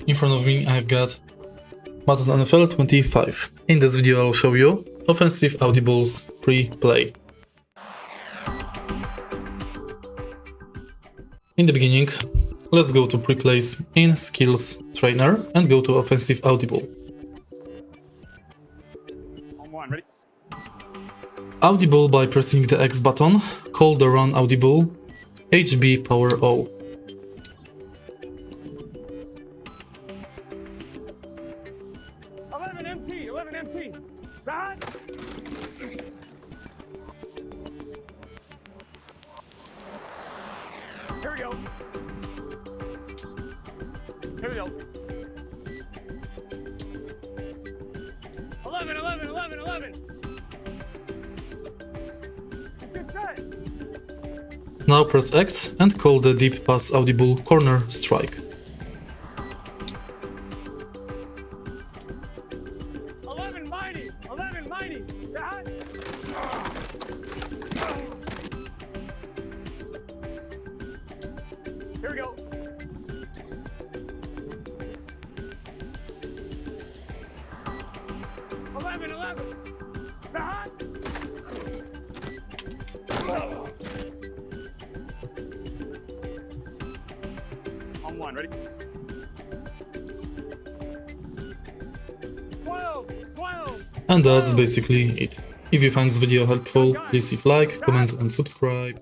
In front of me I've got Madden NFL 25. In this video I'll show you offensive audibles pre-play. In the beginning, let's go to pre-plays in Skills Trainer and go to offensive audible. Ready? Audible by pressing the X button, call the run audible, HB power O. Eleven MT. Side. Here we go. Here we go. 11. Good set. Now press X and call the deep pass audible corner strike. 11 mighty. Side. Here we go. 11. Side. On one, ready? 12. And that's basically it. If you find this video helpful, please leave a like, comment and subscribe.